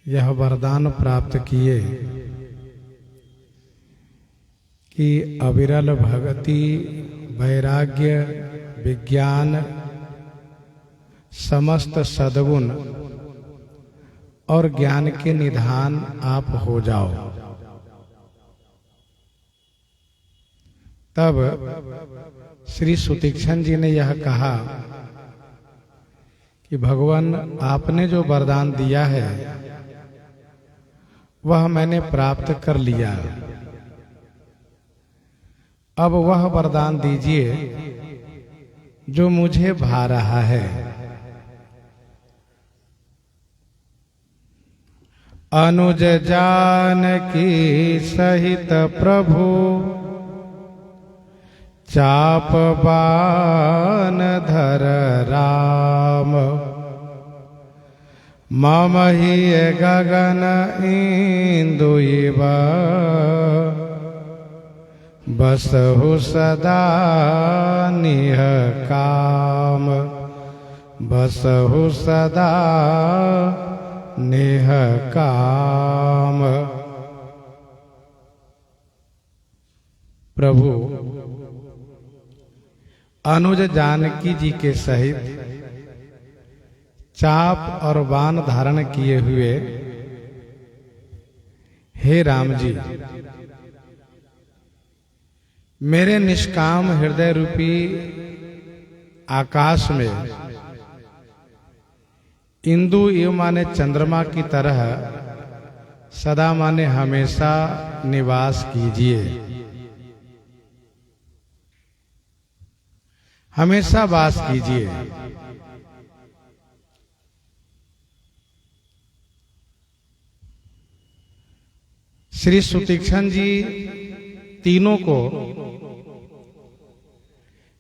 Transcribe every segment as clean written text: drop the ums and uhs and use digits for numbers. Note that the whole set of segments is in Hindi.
यह वरदान प्राप्त किए कि अविरल भक्ति, वैराग्य, विज्ञान, समस्त सद्गुण और ज्ञान के निधान आप हो जाओ। तब श्री सुतीक्ष्ण जी ने यह कहा कि भगवान, आपने जो वरदान दिया है वह मैंने प्राप्त कर लिया। अब वह वरदान दीजिए जो मुझे भा रहा है। अनुज जानकी सहित प्रभु, चाप बान धर राम। मम ही गगन इंदु इव, बसहु सदा निह काम। बसहु सदा निह काम। प्रभु अनुज जानकी जी के सहित चाप और बाण धारण किए हुए हे राम जी, मेरे निष्काम हृदय रूपी आकाश में इंदु इव माने चंद्रमा की तरह सदा माने हमेशा निवास कीजिए। हमेशा वास कीजिए। श्री सुतीक्ष्ण जी तीनों को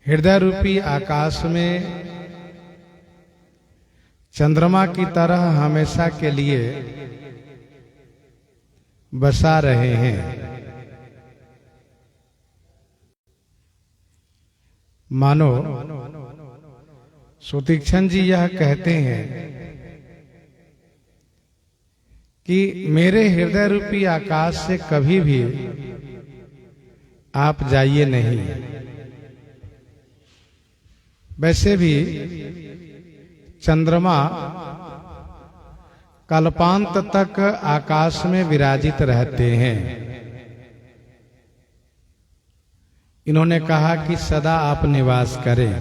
हृदय रूपी आकाश में चंद्रमा की तरह हमेशा के लिए बसा रहे हैं। मानो सुतीक्ष्ण जी यह कहते हैं कि मेरे हृदय रूपी आकाश से कभी भी आप जाइए नहीं। वैसे भी चंद्रमा कल्पांत तक आकाश में विराजित रहते हैं। इन्होंने कहा कि सदा आप निवास करें।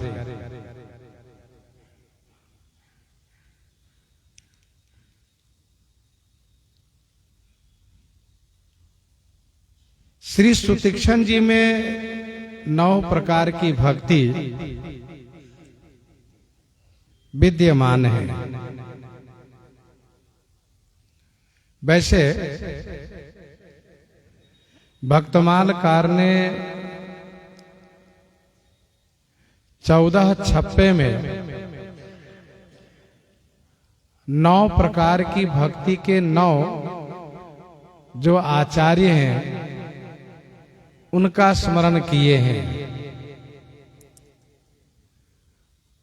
श्री सुतीक्ष्ण जी में 9 प्रकार की भक्ति विद्यमान है। वैसे भक्तमालकार ने 14 छप्पे में 9 प्रकार की भक्ति के 9 जो आचार्य हैं उनका स्मरण किए हैं।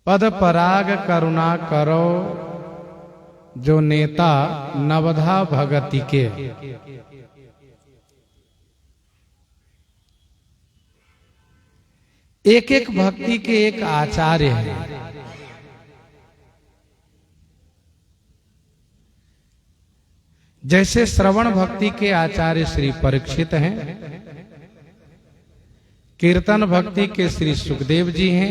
पद पराग करुणा करो, जो नेता नवधा भगति के। एक एक भक्ति के एक आचार्य हैं। जैसे श्रवण भक्ति के आचार्य श्री परीक्षित हैं, कीर्तन भक्ति के श्री सुखदेव जी हैं,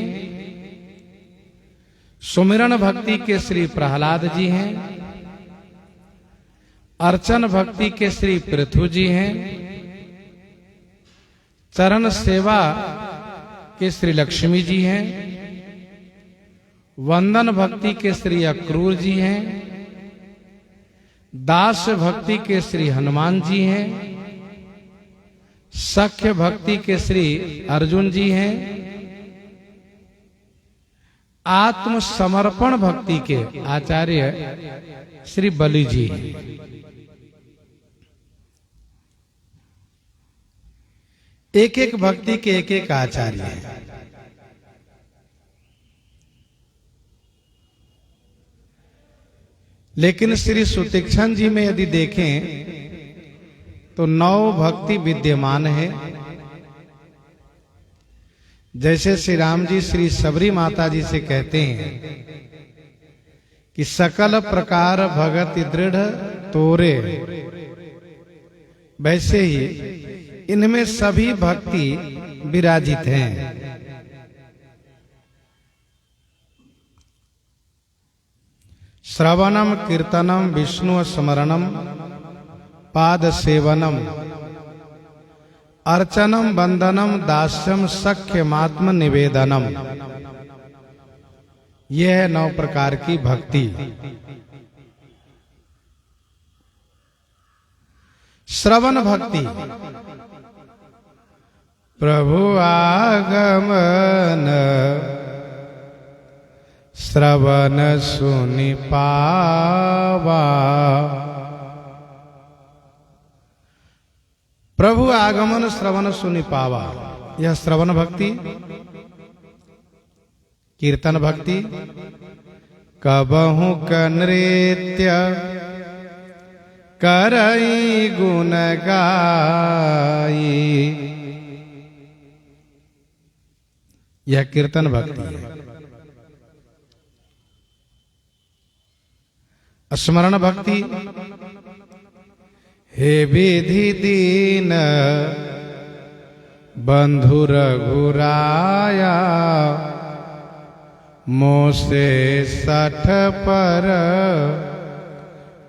सुमिरन भक्ति के श्री प्रहलाद जी हैं, अर्चन भक्ति के श्री पृथु जी हैं, चरण सेवा के श्री लक्ष्मी जी हैं, वंदन भक्ति के श्री अक्रूर जी हैं, दास भक्ति के श्री हनुमान जी हैं, सख्य भक्ति के श्री अर्जुन जी हैं, आत्म समर्पण भक्ति के आचार्य श्री बलि जी हैं। एक एक भक्ति के एक एक आचार्य हैं। लेकिन श्री सुतीक्षण जी में यदि देखें तो 9 भक्ति विद्यमान है। जैसे श्री राम जी श्री सबरी माता जी से कहते हैं कि सकल प्रकार भगति दृढ़ तोरे, वैसे ही इनमें सभी भक्ति विराजित हैं। श्रवणम कीर्तनम विष्णु स्मरणम पाद सेवनम अर्चनम वंदनम दास्यम सख्यमात्म निवेदनम, यह है 9 प्रकार की भक्ति। श्रवण भक्ति, प्रभु आगमन श्रवण सुनि पावा, प्रभु आगमन श्रवण सुनि पावा, यह श्रवण भक्ति। कीर्तन भक्ति, कबहु नृत्य करई गुण गाई, यह कीर्तन भक्ति है। स्मरण भक्ति, हे विधि दीन बंधु रघुराया, मोसे 60 पर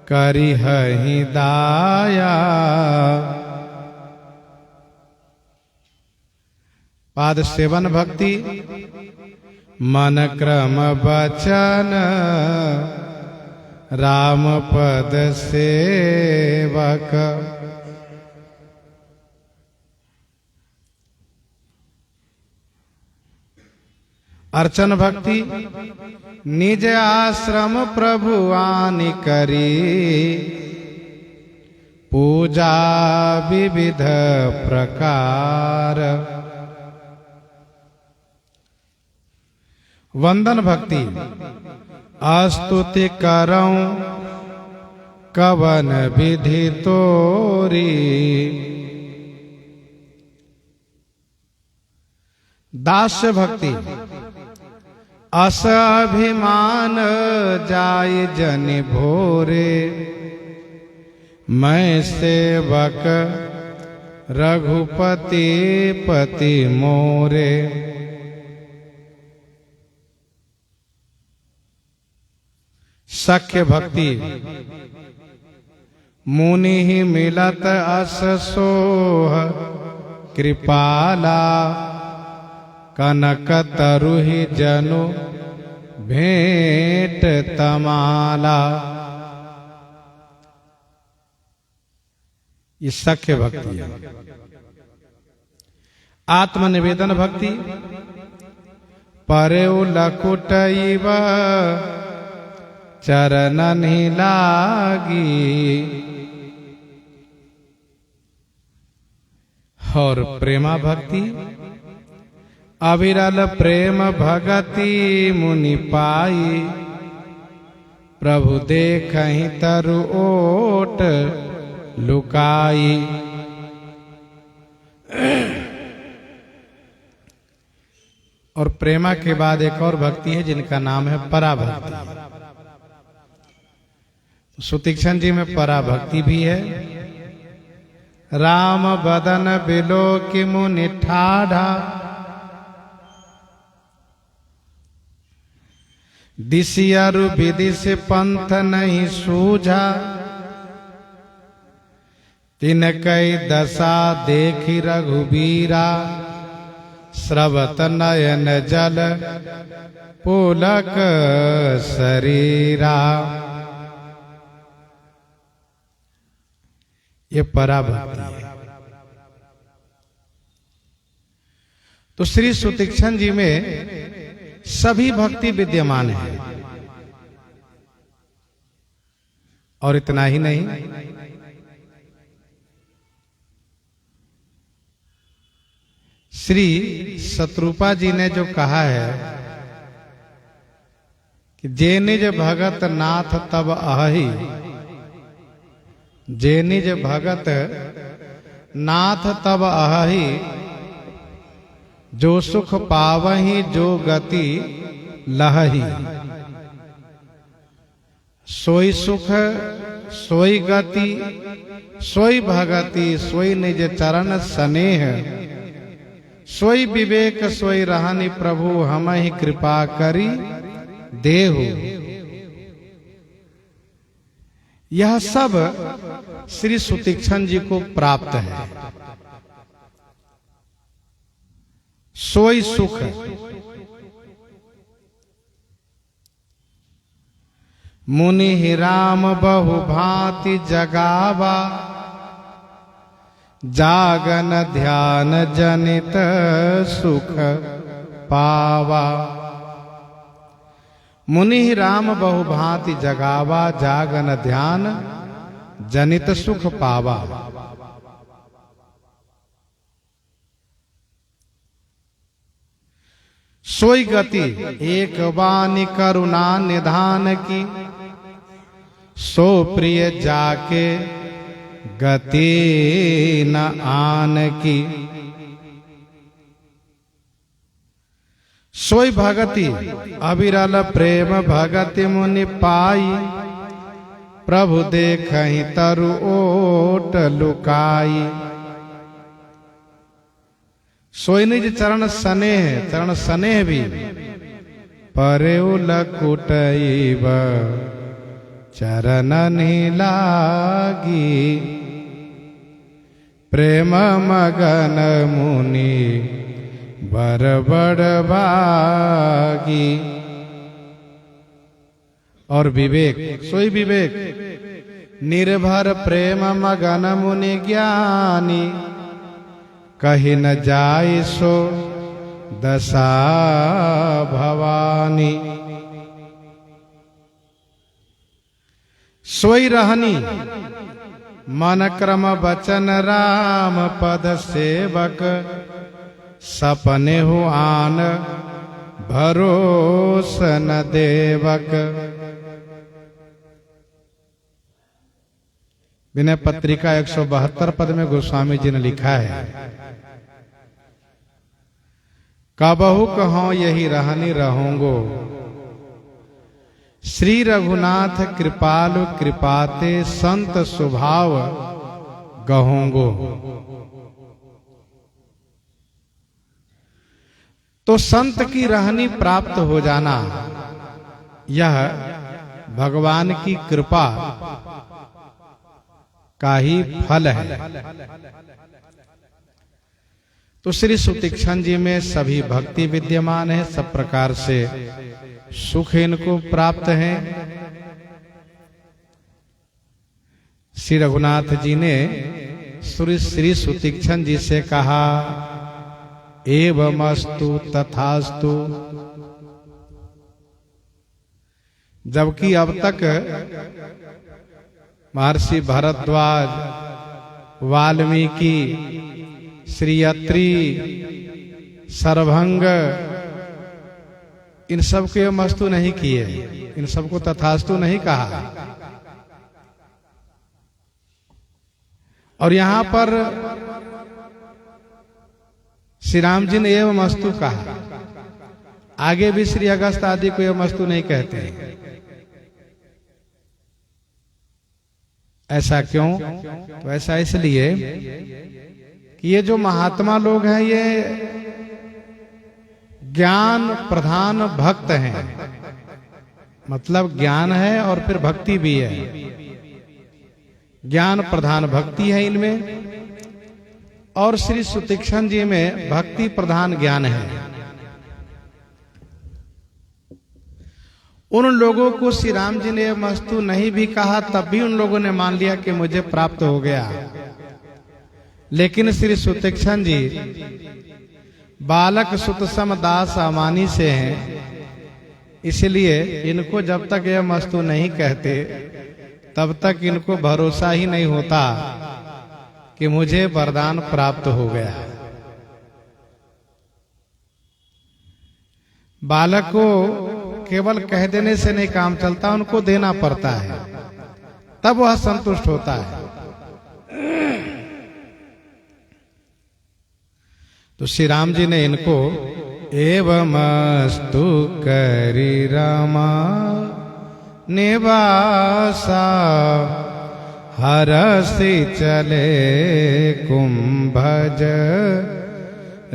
करिहहि दाया। पाद सेवन भक्ति, मन क्रम वचन राम पद सेवक, अर्चन भक्ति, निज आश्रम प्रभु आनि करी, पूजा विविध प्रकार। वंदन भक्ति, स्तुति करऊं कवन विधि तोरी, दास्य भक्ति, अस अभिमान जाय जन भोरे, मैं सेवक रघुपति पति मोरे। सख्य भक्ति, मुनि ही मिलत अस सोह कृपाला, कनक तरुहि जनु भेंट तमाला, ये सख्य भक्ति है। आत्मनिवेदन भक्ति, परेउ लकुटइव चरणन ही लागी, और प्रेमा भक्ति, अविरल प्रेम भगति मुनि पाई, प्रभु देखहि तरु ओट लुकाई। और प्रेमा के बाद एक और भक्ति है जिनका नाम है पराभक्ति। सुतीक्षण जी में पराभक्ति भी है। राम बदन बिलो कि मुनि ठाढ़ा, दिसियरु विधि से पंथ नहीं सूझा, तिन कई दशा देखी रघुबीरा, स्रवत नयन जल पुलक शरीरा। ये पराभक्ति है। तो श्री सुतीक्षण जी में सभी भक्ति विद्यमान है। और इतना ही नहीं, श्री शत्रुपा जी ने जो कहा है कि जे निज भगत नाथ तब अहि, जे निज भगत नाथ तब अहि, जो सुख पावहि जो गति लहहि। सोई सुख सोई गति सोई भगति सोई निज चरण स्नेह, सोई विवेक सोई रहनि प्रभु हमहि कृपा करी देहु। यह सब श्री सुतीक्ष्ण जी को प्राप्त है। सोई सुख, मुनि ही राम बहु भांति जगावा, जागन ध्यान जनित सुख पावा। मुनि ही राम बहु भांति जगावा, जागन ध्यान जनित सुख पावा। सोई गति एक वाणी करुणा निधान की, सो प्रिय जाके गति न आन की। सोई भगति अविरल प्रेम भगति मुनि पाई, प्रभु देखहि तरु ओट लुकाई। सोई निज चरण स्नेह, चरण स्नेह भी परेउ लकुटैब चरण लागी। प्रेम मगन मुनि बर बड़ भागी। और विवेक, सोई विवेक निर्भर प्रेम मगन मुनि ज्ञानी, कही न जाय सो दशा भवानी। सोई रहनी मन क्रम बचन राम पद सेवक, सपने हो आन भरोस न देवक। विनय पत्रिका 172 पद में गोस्वामी जी ने लिखा है, कबहु कहो यही रहनी रहूंगो, श्री रघुनाथ कृपालु कृपाते संत स्वभाव गहोंगो। तो संत की रहनी प्राप्त हो जाना यह भगवान की कृपा का ही फल है। तो श्री सुतीक्ष्ण जी में सभी भक्ति विद्यमान है, सब प्रकार से सुख इनको प्राप्त है। श्री रघुनाथ जी ने श्री सुतीक्ष्ण जी से कहा, एवमस्तु तथास्तु। जबकि अब तक महर्षि भरद्वाज, वाल्मीकि, श्री अत्रि, सर्वभंग इन सबको एवमस्तु नहीं किए, इन सबको तथास्तु नहीं कहा। और यहां पर श्री राम जी ने एवमस्तु कहा, आगे भी श्री अगस्त आदि को एवमस्तु नहीं कहते। ऐसा क्यों? तो ऐसा इसलिए कि ये जो महात्मा लोग हैं ये ज्ञान प्रधान भक्त हैं, मतलब ज्ञान है और फिर भक्ति भी है। ज्ञान प्रधान भक्ति है इनमें, और श्री सुतीक्ष्ण जी में भक्ति प्रधान ज्ञान है। उन लोगों को श्री राम जी ने मस्तु नहीं भी कहा, तब भी उन लोगों ने मान लिया कि मुझे प्राप्त हो गया। लेकिन श्री सुतीक्ष्ण जी बालक सुत सम दास अमानी से हैं, इसलिए इनको जब तक यह मस्तु नहीं कहते तब तक इनको भरोसा ही नहीं होता कि मुझे वरदान प्राप्त हो गया। बालक को केवल कह देने से नहीं काम चलता, उनको देना पड़ता है, तब वह संतुष्ट होता है। तो श्री राम जी ने इनको एवमस्तु करी रमा निवासा हरसि चले कुंभज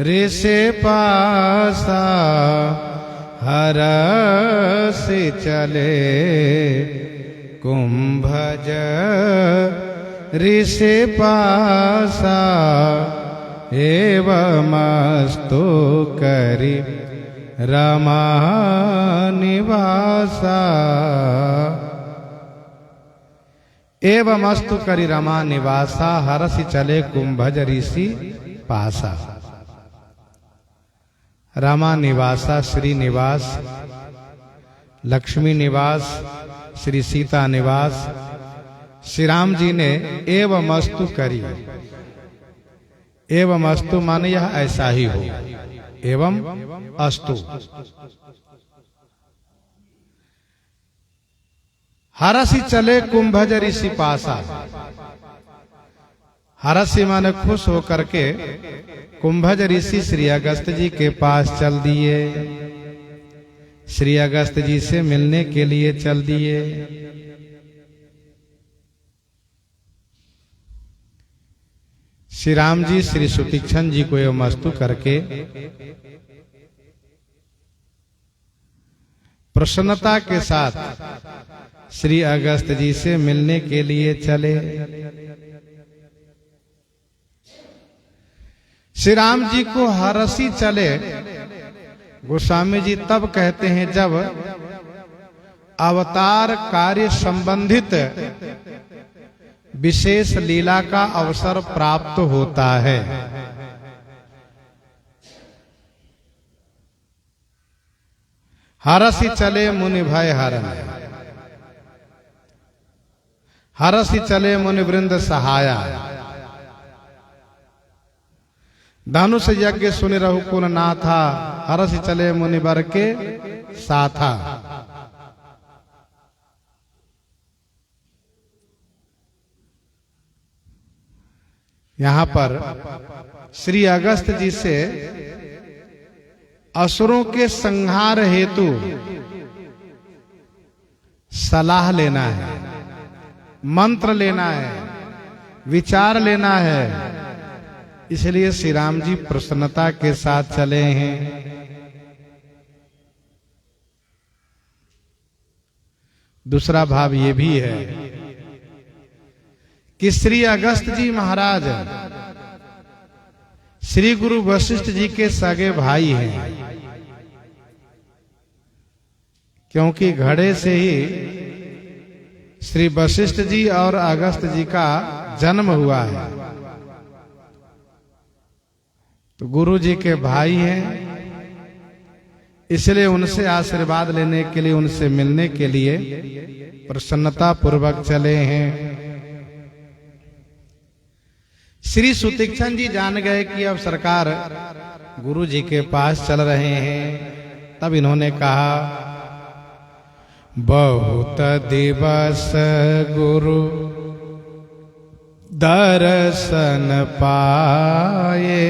ऋषि पासा हरसि चले कुंभज ऋषि पासा एवमस्तु करि रमा निवासा एवमस्तु करि रमा निवासा हरसि चले कुंभज ऋषि पासा। रमा निवासा श्री निवास, लक्ष्मी निवास, श्री सीता निवास। श्री राम जी ने एवमस्तु करी, एवं अस्तु माने यह ऐसा ही हो, एवं अस्तु। हरसि चले कुंभज ऋषि पासा, हरसि माने खुश होकर के कुंभज ऋषि श्री अगस्त जी के पास चल दिए, श्री अगस्त जी से मिलने के लिए चल दिए। श्री राम जी श्री सुतीक्षण जी को एवं अस्तु करके प्रसन्नता के साथ श्री अगस्त जी से मिलने के लिए चले। श्री राम जी को हरसि चले गोस्वामी जी तब कहते हैं जब अवतार कार्य संबंधित विशेष लीला का अवसर प्राप्त होता है। हरसि चले मुनि भय हरण, हरसि चले मुनि वृंद सहाया, धनुष यज्ञ सुनि रघुकुल नाथा, हरसि चले मुनि वर के साथा। यहां पर श्री अगस्त जी से असुरों के संहार हेतु सलाह लेना है, मंत्र लेना है, विचार लेना है, इसलिए श्री राम जी प्रसन्नता के साथ चले हैं। दूसरा भाव ये भी है कि श्री अगस्त जी महाराज श्री गुरु वशिष्ठ जी के सगे भाई हैं, क्योंकि घड़े से ही श्री वशिष्ठ जी और अगस्त जी का जन्म हुआ है। तो गुरु जी के भाई हैं, इसलिए उनसे आशीर्वाद लेने के लिए, उनसे मिलने के लिए प्रसन्नता पूर्वक चले हैं। श्री सुतीक्षण जी जान गए कि अब सरकार गुरु जी के पास चल रहे हैं, तब इन्होंने कहा बहुत दिवस गुरु दर्शन पाए,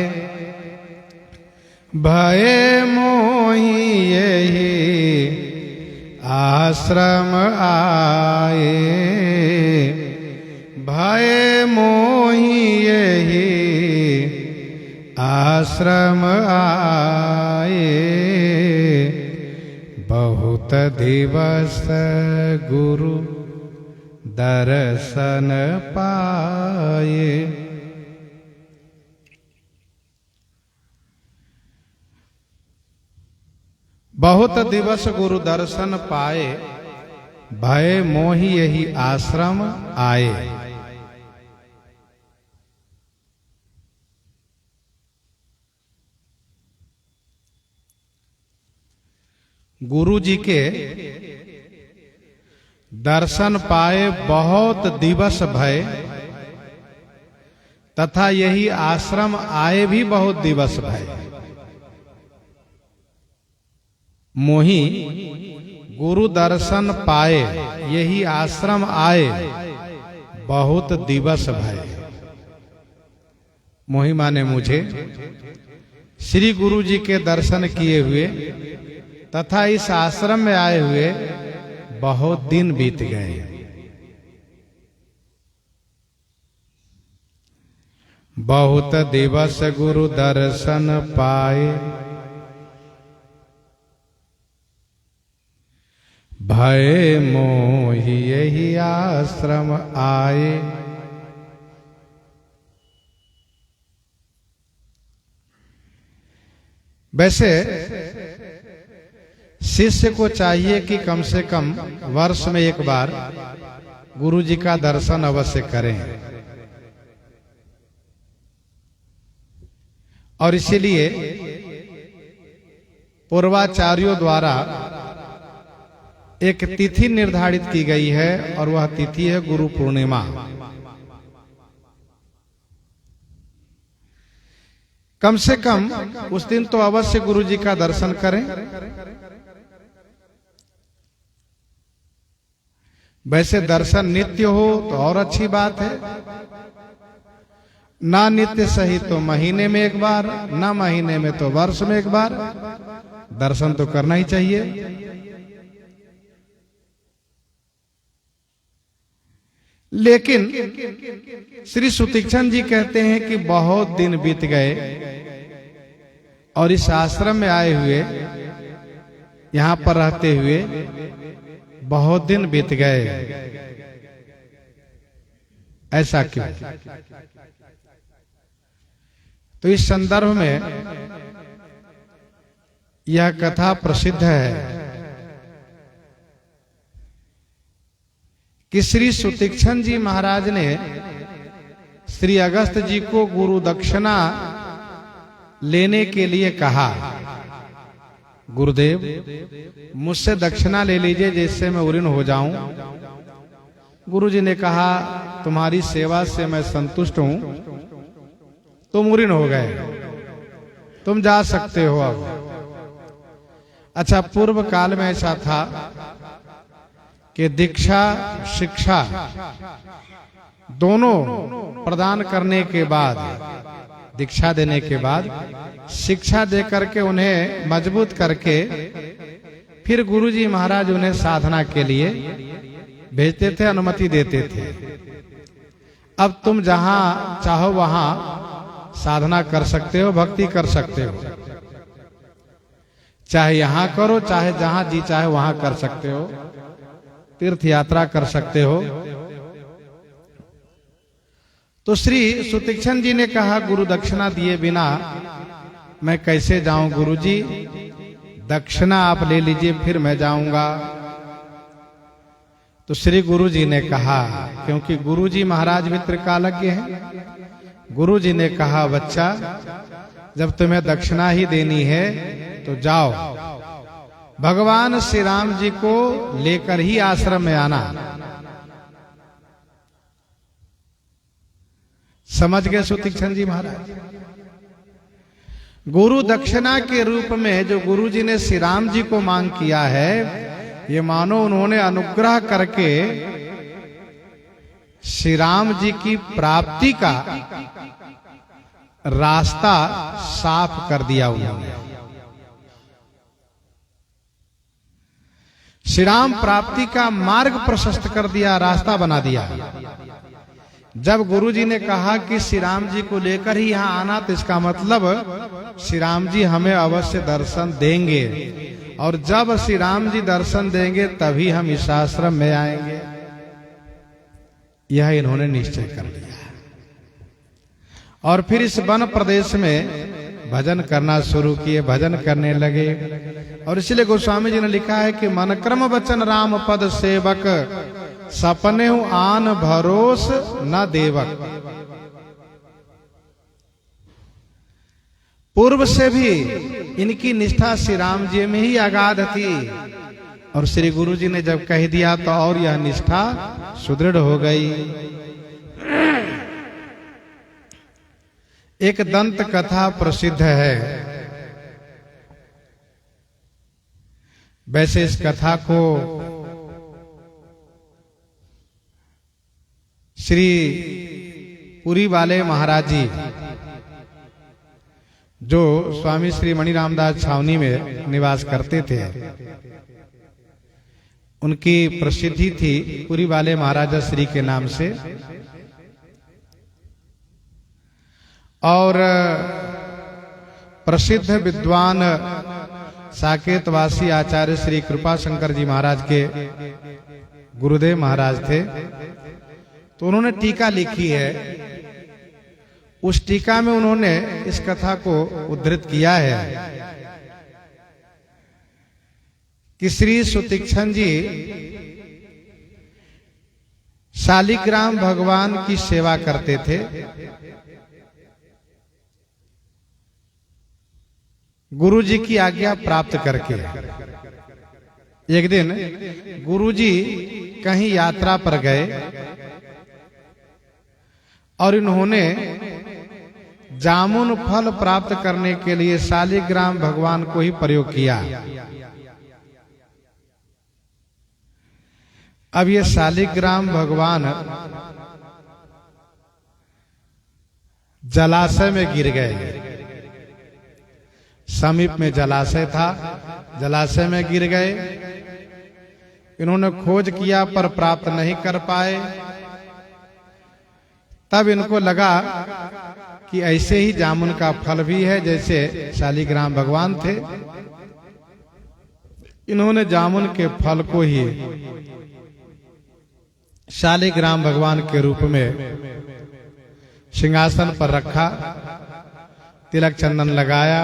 भय मोहि यही आश्रम आए, भय मोहि यही आश्रम आए, बहुत दिवस गुरु दर्शन पाए। बहुत दिवस गुरु दर्शन पाए, भय मोहि यही आश्रम आए। गुरु जी के दर्शन पाए बहुत दिवस भय, तथा यही आश्रम आए भी बहुत दिवस भय। मोहि गुरु दर्शन पाए, यही आश्रम आए, बहुत दिवस भय। मोहि माने मुझे श्री गुरु जी के दर्शन किए हुए तथा इस आश्रम में आए हुए बहुत दिन बीत गए। बहुत दिवस गुरु दर्शन पाए, भय मोहि यही आश्रम आए। वैसे शिष्य को चाहिए कि कम से कम वर्ष में एक बार गुरु जी का दर्शन अवश्य करें, और इसीलिए पूर्वाचार्यों द्वारा एक तिथि निर्धारित की गई है, और वह तिथि है गुरु पूर्णिमा। कम से कम उस दिन तो अवश्य गुरु जी का दर्शन करें। वैसे दर्शन नित्य हो तो और अच्छी बात है, ना नित्य सही तो महीने में एक बार, ना महीने में तो वर्ष में एक बार दर्शन तो करना ही चाहिए। लेकिन श्री सुतीक्षण जी कहते हैं कि बहुत दिन बीत गए और इस आश्रम में आए हुए, यहां पर रहते हुए बहुत दिन बीत गए, ऐसा क्यों? तो इस संदर्भ में यह कथा प्रसिद्ध है कि श्री सुतीक्षण जी महाराज ने श्री अगस्त जी को गुरु दक्षिणा लेने के लिए कहा, गुरुदेव मुझसे दक्षिणा ले लीजिए जिससे मैं उऋण हो जाऊं। गुरु जी ने कहा, तुम्हारी सेवा से मैं संतुष्ट हूं, तुम उऋण हो गए, तुम जा सकते हो अब। अच्छा, पूर्व काल में ऐसा था कि दीक्षा शिक्षा दोनों प्रदान करने के बाद, दीक्षा देने के बाद शिक्षा देकर के उन्हें मजबूत करके फिर गुरुजी महाराज उन्हें साधना के लिए भेजते थे, अनुमति देते थे। अब तुम जहां चाहो वहां साधना कर सकते हो, भक्ति कर सकते हो, चाहे यहां करो चाहे जहां जी चाहे वहां कर सकते हो, तीर्थ यात्रा कर सकते हो। तो श्री सुतीक्षण जी ने कहा, गुरु दक्षिणा दिए बिना मैं कैसे जाऊं गुरुजी, दक्षिणा आप ले लीजिए फिर मैं जाऊंगा। तो श्री गुरु जी ने कहा, क्योंकि गुरु जी महाराज भी त्रिकालज्ञ हैं, गुरु जी ने कहा, बच्चा जब तुम्हें दक्षिणा ही देनी है तो जाओ, भगवान श्री राम जी को लेकर ही आश्रम में आना। समझ गए सुतीक्षण जी महाराज? गुरु दक्षिणा के रूप में जो गुरु जी ने श्री राम जी को मांग किया है, ये मानो उन्होंने अनुग्रह करके श्री राम जी की प्राप्ति का रास्ता साफ कर दिया उन्होंने। श्री राम प्राप्ति का मार्ग प्रशस्त कर दिया, रास्ता बना दिया। जब गुरु जी ने कहा कि श्री राम जी को लेकर ही यहाँ आना, तो इसका मतलब श्री राम जी हमें अवश्य दर्शन देंगे, और जब श्री राम जी दर्शन देंगे तभी हम इस आश्रम में आएंगे। यह इन्होंने निश्चय कर लिया, और फिर इस वन प्रदेश में भजन करना शुरू किए, भजन करने लगे। और इसलिए गोस्वामी जी ने लिखा है कि मन क्रम वचन राम पद सेवक, सपने आन भरोस न देवक। पूर्व से भी इनकी निष्ठा श्री राम जी में ही अगाध थी, और श्री गुरु जी ने जब कह दिया तो और यह निष्ठा सुदृढ़ हो गई। एक दंत कथा प्रसिद्ध है। वैसे इस कथा को श्री पुरी वाले महाराज जी, जो स्वामी श्री मणि रामदास छावनी में निवास करते थे, उनकी प्रसिद्धि थी पुरी वाले महाराजा श्री के नाम से। और प्रसिद्ध विद्वान साकेतवासी आचार्य श्री कृपा शंकर जी महाराज के गुरुदेव महाराज थे। तो उन्होंने टीका लिखी है। उस टीका में उन्होंने इस कथा को उद्धृत किया है कि श्री सुतीक्ष्ण जी शालिग्राम भगवान की सेवा करते थे। गुरु जी की आज्ञा प्राप्त करके एक दिन गुरु जी कहीं यात्रा पर गए और इन्होंने जामुन फल प्राप्त करने के लिए शालिग्राम भगवान को ही प्रयोग किया। अब ये शालिग्राम भगवान जलाशय में गिर गए। समीप में जलाशय था, जलाशय में गिर गए। इन्होंने खोज किया पर प्राप्त नहीं कर पाए। तब इनको लगा कि ऐसे ही जामुन का फल भी है जैसे शालिग्राम भगवान थे। इन्होंने जामुन के फल को ही शालिग्राम भगवान के रूप में सिंहासन पर रखा, तिलक चंदन लगाया।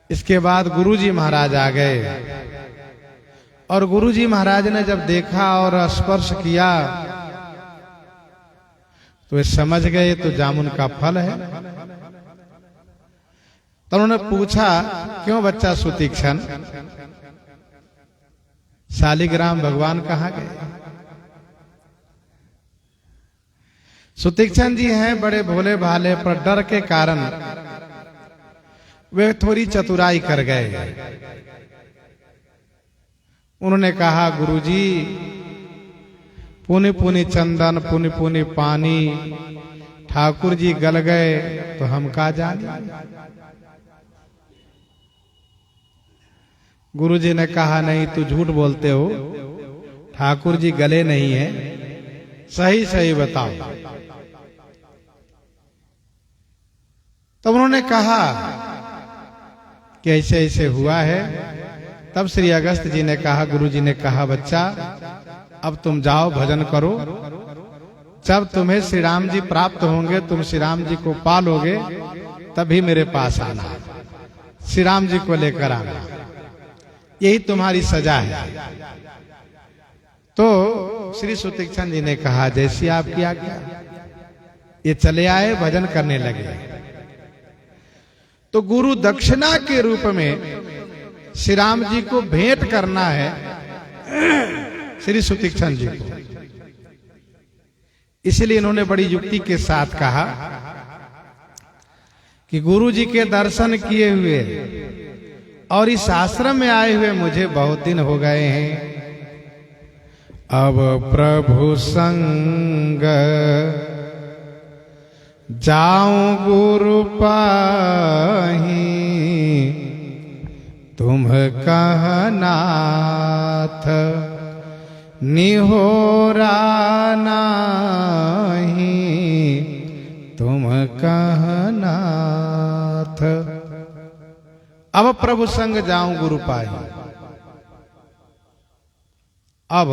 इसके बाद गुरुजी महाराज आ गए और गुरुजी महाराज ने जब देखा और स्पर्श किया तो वे समझ गए तो जामुन का फल है। तो उन्होंने पूछा, क्यों बच्चा सुतीक्ष्ण, शालिग्राम भगवान कहाँ गए? सुतीक्ष्ण जी हैं बड़े भोले भाले, पर डर के कारण वे थोड़ी चतुराई कर गए। उन्होंने कहा, गुरुजी, पुनि पुनि चंदन पुनि पुनि पानी, ठाकुर जी गल गए तो हम का जाने। गुरुजी ने कहा, नहीं तू झूठ बोलते हो, ठाकुर जी गले नहीं है, सही सही बताओ। तब उन्होंने कहा कि ऐसे ऐसे हुआ है। तब श्री अगस्त जी ने कहा, गुरुजी ने कहा, बच्चा अब तुम जाओ भजन करो, जब तुम्हें श्री राम जी प्राप्त होंगे, तुम श्री राम जी को पालोगे, तभी मेरे पास आना, श्री राम जी को लेकर आना, यही तुम्हारी सजा है। तो श्री सुतीक्ष्ण जी ने कहा, जैसी आपकी आज्ञा। ये चले आए, भजन करने लगे। तो गुरु दक्षिणा के रूप में श्री राम जी को भेंट करना है श्री सुतीक्ष्ण जी को। इसलिए इन्होंने बड़ी युक्ति के साथ कहा कि गुरु जी के दर्शन किए हुए और इस आश्रम में आए हुए मुझे बहुत दिन हो गए हैं। अब प्रभु संग जाऊं गुरु पाही, तुम कहनाथ निहोरा नाही, तुम कहनाथ। अब प्रभु संग जाऊं गुरु पाही। अब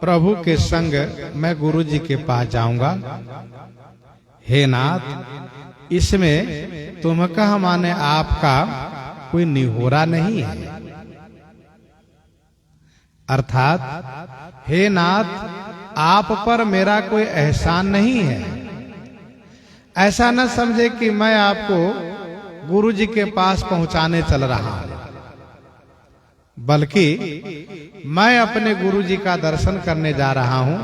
प्रभु के संग मैं गुरु जी के पास जाऊंगा। हे नाथ, इसमें तुम कहा माने आपका कोई निहोरा नहीं है। अर्थात हे नाथ, आप पर मेरा कोई एहसान नहीं है। ऐसा न समझे कि मैं आपको गुरु जी के पास पहुंचाने चल रहा हूं, बल्कि मैं अपने गुरु जी का दर्शन करने जा रहा हूं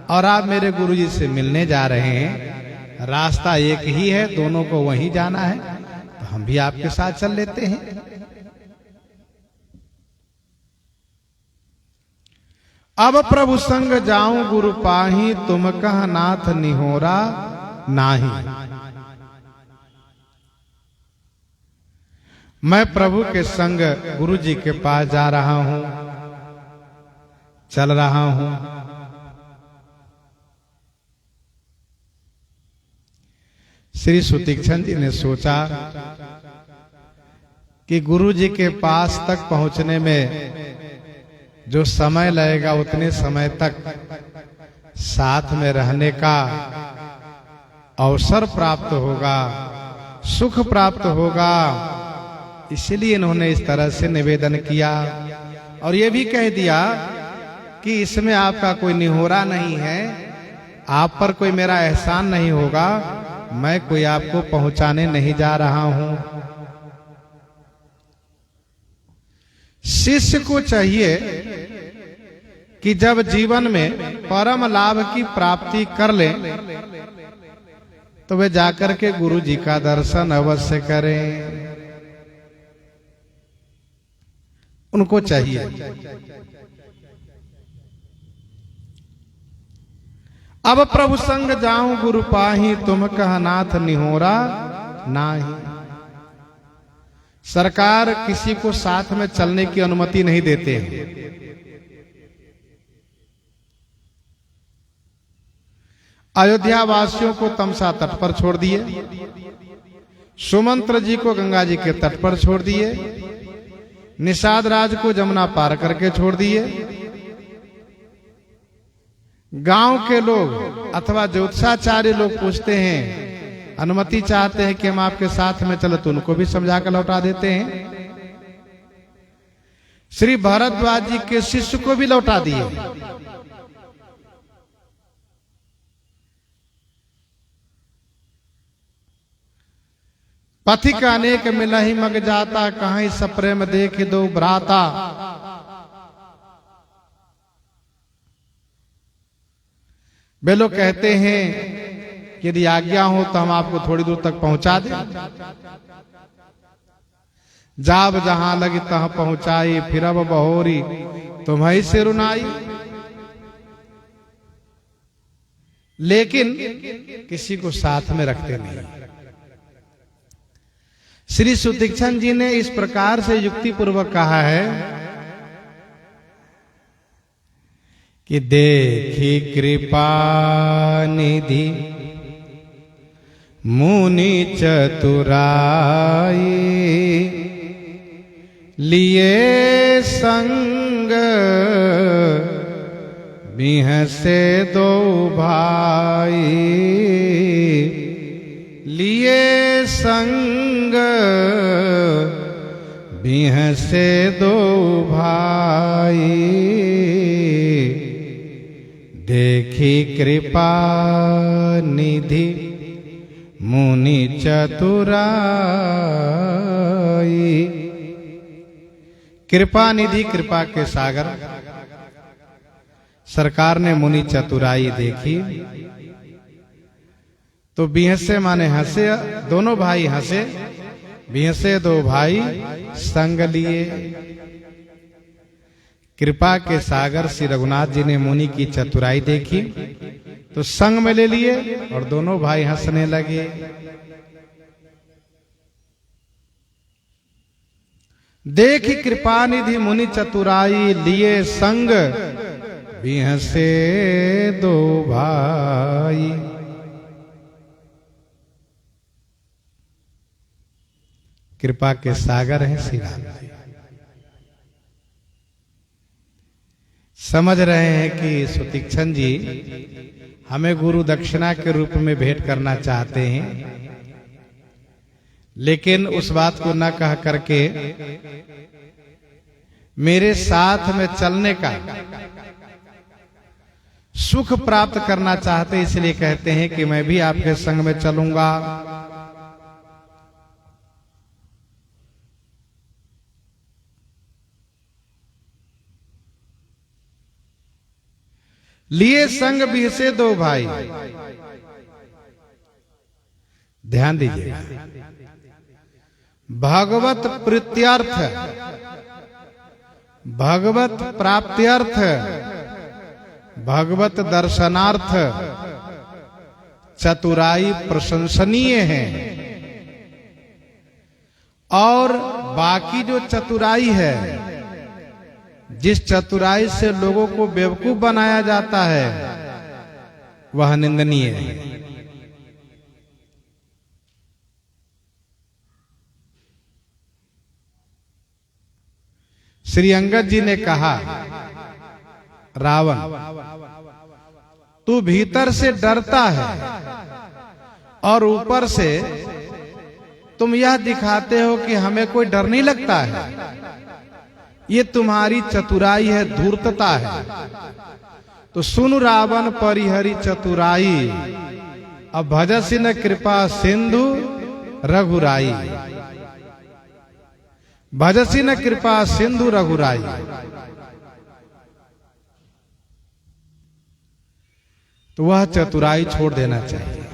और आप मेरे गुरु जी से मिलने जा रहे हैं। रास्ता एक ही है, दोनों को वहीं जाना है, तो हम भी आपके साथ चल लेते हैं। अब प्रभु संग जाऊं गुरु पाही, तुम कह नाथ निहोरा नाही। मैं प्रभु के संग गुरु जी के पास जा रहा हूं, चल रहा हूं। श्री सुतीक्षण जी ने सोचा कि गुरु जी के पास तक पहुंचने में जो समय लगेगा उतने समय तक साथ में रहने का अवसर प्राप्त होगा, सुख प्राप्त होगा। इसलिए इन्होंने इस तरह से निवेदन किया और ये भी कह दिया कि इसमें आपका कोई निहोरा नहीं है, आप पर कोई मेरा एहसान नहीं होगा, मैं कोई आपको पहुंचाने नहीं जा रहा हूं। शिष्य को चाहिए कि जब जीवन में परम लाभ की प्राप्ति कर ले तो वे जाकर के गुरु जी का दर्शन अवश्य करें। उनको चाहिए। अब प्रभु संग जाऊं गुरु पाही, तुम कह नाथ निहोरा नाही। सरकार किसी को साथ में चलने की अनुमति नहीं देते हैं। अयोध्या वासियों को तमसा तट पर छोड़ दिए, सुमंत्र जी को गंगा जी के तट पर छोड़ दिए, निषाद राज को जमुना पार करके छोड़ दिए। गांव के लोग अथवा ज्योतिषाचार्य लोग पूछते हैं, अनुमति चाहते हैं कि हम आपके साथ में चले, तो उनको भी समझा कर लौटा देते हैं। श्री भरद्वाज जी के शिष्य को भी लौटा दिए। पथिक अनेक मिलहि मग जाता, कहीं सप्रेम देख दो भ्राता। वे लोग कहते हैं कि यदि आज्ञा हो तो हम आपको थोड़ी दूर तक पहुंचा दें। जाब जहां लगी तहां पहुंचाई, फिर अब बहोरी तुम्हें से रुनाई। लेकिन किसी को साथ में रखते नहीं। श्री सुतीक्षण जी ने इस प्रकार से युक्ति पूर्वक कहा है कि देखी कृपा निधि मुनि चतुराई, लिए संग बिहसे दो भाई, लिए संग बिहसे दो भाई। देखी कृपा निधि मुनि चतुराई। कृपा निधि, कृपा के सागर सरकार ने मुनि चतुराई देखी तो बिहसे माने हंसे, दोनों भाई हंसे, बिहसे दो भाई संग लिए। कृपा के सागर श्री रघुनाथ जी ने मुनि की चतुराई देखी तो संग में ले लिए और दोनों भाई हंसने लगे। देखी कृपा निधि मुनि चतुराई, लिए संग बिहसे दो भाई। कृपा के सागर हैं श्री राम जी। समझ रहे हैं कि सुतीक्षण जी हमें गुरु दक्षिणा के रूप में भेंट करना चाहते हैं, लेकिन उस बात को न कह करके मेरे साथ में चलने का सुख प्राप्त करना चाहते, इसलिए कहते हैं कि मैं भी आपके संग में चलूंगा। लिए संग बिहसे दो भाई। ध्यान दीजिए, भगवत प्रीत्यर्थ, भगवत प्राप्त्यर्थ भगवत दर्शनार्थ चतुराई प्रशंसनीय है, और बाकी जो चतुराई है, जिस चतुराई से लोगों को बेवकूफ बनाया जाता है, वह निंदनीय है। श्री अंगद जी ने कहा, रावण तू भीतर से डरता है और ऊपर से तुम यह दिखाते हो कि हमें कोई डर नहीं लगता है। ये तुम्हारी चतुराई है, धूर्तता है। तो सुन रावण परिहरि चतुराई, अब भजसि न कृपा सिंधु रघुराई। भजसि न कृपा सिंधु रघुराई। तो वह चतुराई छोड़ देना चाहिए।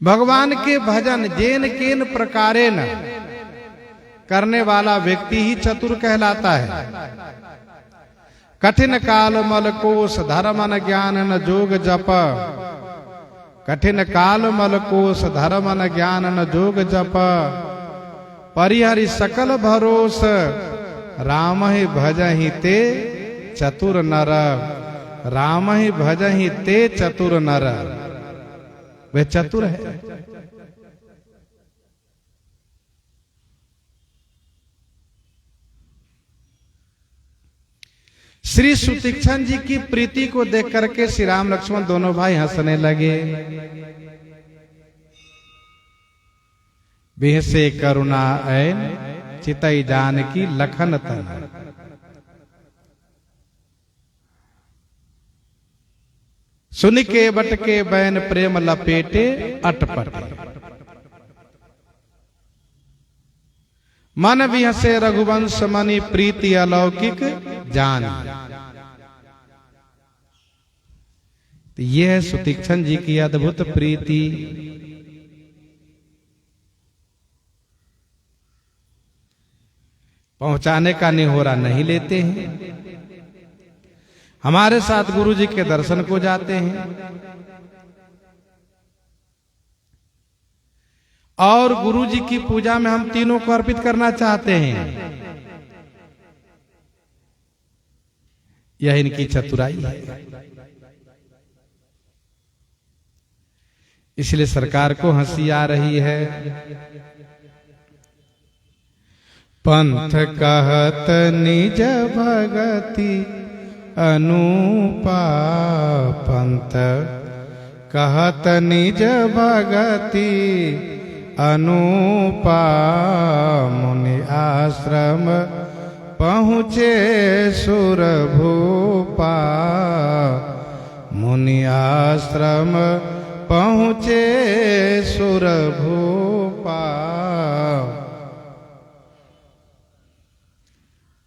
भगवान के भजन जेन केन प्रकारेण करने वाला व्यक्ति ही चतुर कहलाता है। कठिन काल मल कोश धर्म न ज्ञान न जोग जप। कठिन काल मल कोश धर्म न ज्ञान न जोग जप। परिहरि सकल भरोस राम ही भजहि ते चतुर नर। राम ही भजहि ते चतुर नर। वे चतुर है। श्री सुतीक्षण जी की प्रीति को देख करके श्री राम लक्ष्मण दोनों भाई हंसने लगे। बेह से करुणा ऐन चितई जानकी लखन तन। सुन के बट के बैन प्रेम लपेटे अटपटे। मन विहसे रघुवंश मनि प्रीति अलौकिक जान। तो यह है सुतीक्षण जी की अद्भुत प्रीति। पहुंचाने का निहोरा नहीं लेते हैं। हमारे साथ गुरु जी के दर्शन को जाते हैं और गुरु जी की पूजा में हम तीनों को अर्पित करना चाहते हैं। यह इनकी चतुराई है। इसलिए सरकार को हंसी आ रही है। पंथ कहत निज भगति अनुपा। पंथ कहत निज भगति अनुपा। मुनि आश्रम पहुँचे सुर भूपा। मुनि आश्रम पहुँचे सुर भूपा।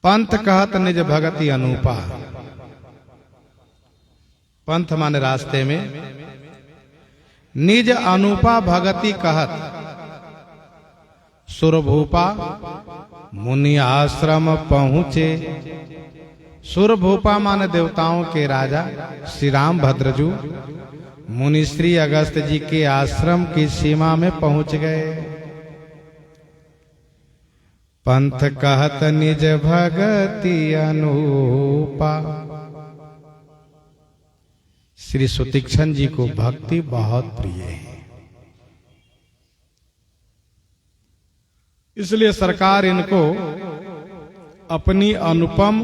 पंथ कहत निज भगति अनुपा। पंथ माने रास्ते में, निज अनुपा भगति कहत सुरभूपा। मुनि आश्रम पहुँचे। सुरभूपा माने देवताओं के राजा श्री राम भद्रजू मुनि श्री अगस्त जी के आश्रम की सीमा में पहुंच गए। पंथ कहत निज भगति अनुपा। श्री सुतीक्षण जी को भक्ति बहुत प्रिय है। इसलिए सरकार इनको अपनी अनुपम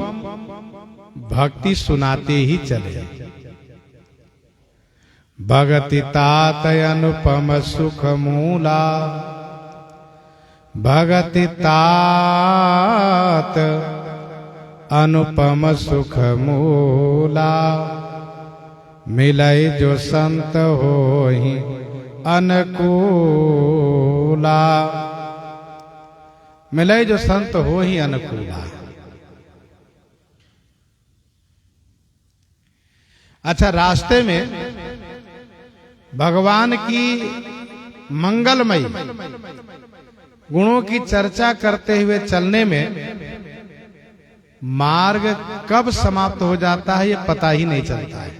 भक्ति सुनाते ही चले। भगति तात अनुपम सुख मूला। भगति तात अनुपम सुख मूला। मिलई जो संत होहि अनुकूला। मिलई जो संत होहि अनुकूला। अच्छा, रास्ते में भगवान की मंगलमयी गुणों की चर्चा करते हुए चलने में मार्ग कब समाप्त हो जाता है ये पता ही नहीं चलता है।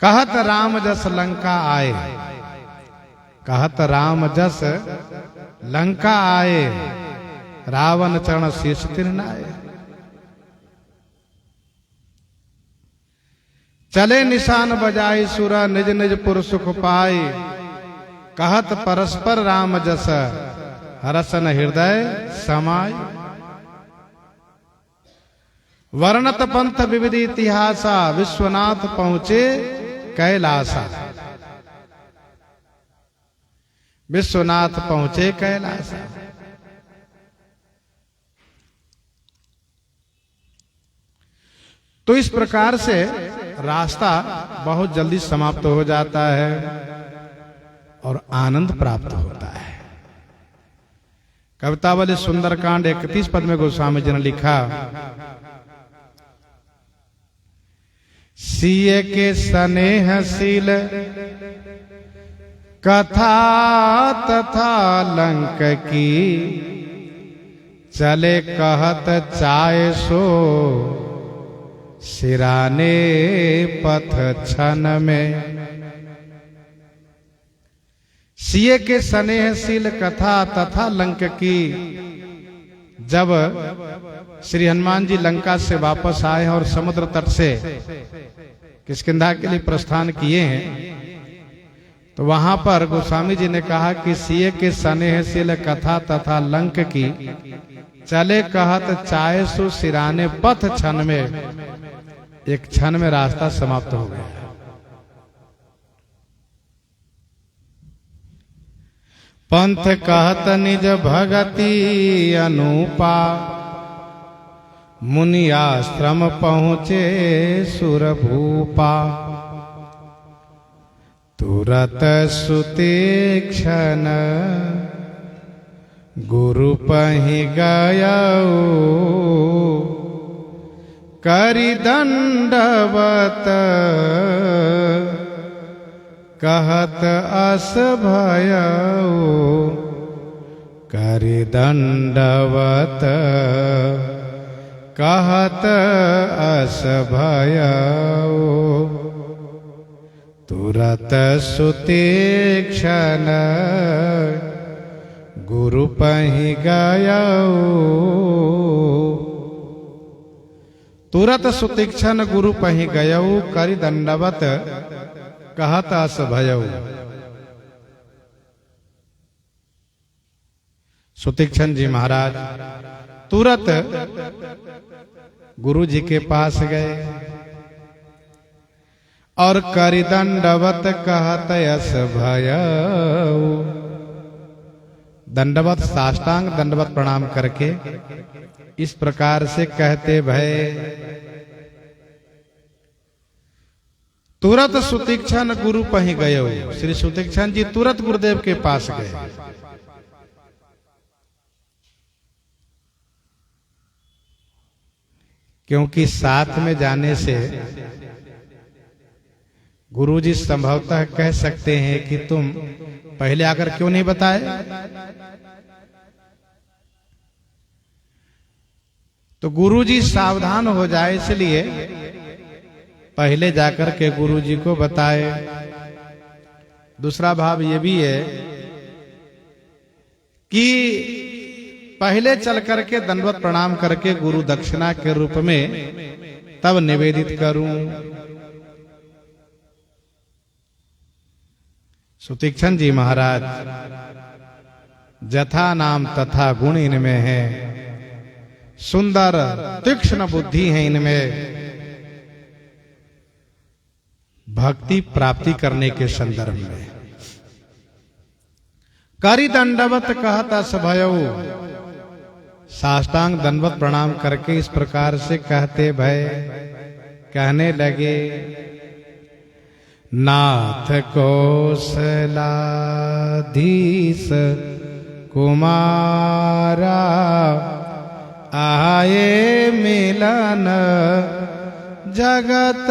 कहत राम जस लंका आए, कहत राम जस लंका आए, रावण चरण शीर्ष तिरनाए। चले निशान बजाई सुरा, निज निज पुर सुख पाई। कहत परस्पर राम जस, हरसन हृदय समाय। वर्णत पंथ विविध इतिहासा, विश्वनाथ पहुंचे कैलासा। विश्वनाथ पहुंचे कैलासा। तो इस प्रकार से रास्ता बहुत जल्दी समाप्त हो जाता है और आनंद प्राप्त होता है। कवितावली सुंदरकांड 31 पद में गोस्वामी जी ने लिखा, सिय के स्नेहशील कथा तथा लंक की, चले कहत चाय सो, सिराने पथ छन में। सिय के स्नेहशील कथा तथा लंक की, जब श्री हनुमान जी लंका से वापस आए और समुद्र तट से किष्किंधा के लिए प्रस्थान किए हैं, तो वहां पर गोस्वामी जी ने कहा कि सिय के स्नेहशील कथा तथा लंक की, चले कहत चाय सु, सिराने पथ छन में। एक क्षण में रास्ता समाप्त हो गया। पंथ कहत निज भगति अनुपा, मुनि आश्रम पहुंचे सुर भूपा। तुरत सुतीक्षण गुरु पहि गयऊ, करि दंडवत कहत अस भयऊ। करि दंडवत कहत अस भयऊ। तुरत सुतीक्षण गुरु पहि गयऊ। तुरत सुतीक्षण गुरु पहि गयऊ, करि दंडवत कहत अस भयऊ। सुतीक्षण जी महाराज तुरत गुरु जी के पास गए और करि दंडवत कहत अस भयऊ। दंडवत साष्टांग दंडवत प्रणाम करके इस प्रकार से कहते भय। तुरत सुतीक्षण गुरु पहि गयऊ। श्री सुतीक्षण जी तुरत गुरुदेव के पास गए। क्योंकि साथ में जाने से गुरुजी संभवतः कह सकते हैं कि तुम पहले आकर क्यों नहीं बताए। तो गुरुजी सावधान हो जाए, इसलिए पहले जाकर के गुरुजी को बताए। दूसरा भाव ये भी है कि पहले चल करके दंडवत प्रणाम करके गुरु दक्षिणा के रूप में तब निवेदित करूं। सुतीक्षण जी महाराज जथा नाम तथा गुण इनमें है, सुंदर तीक्ष्ण बुद्धि है इनमें। भक्ति प्राप्ति करने के संदर्भ में करि दंडवत कहत अस भयऊ। साष्टांग दंडवत प्रणाम करके इस प्रकार से कहते भय। कहने लगे नाथ कौशलाधीश कुमारा, आए मिलन जगत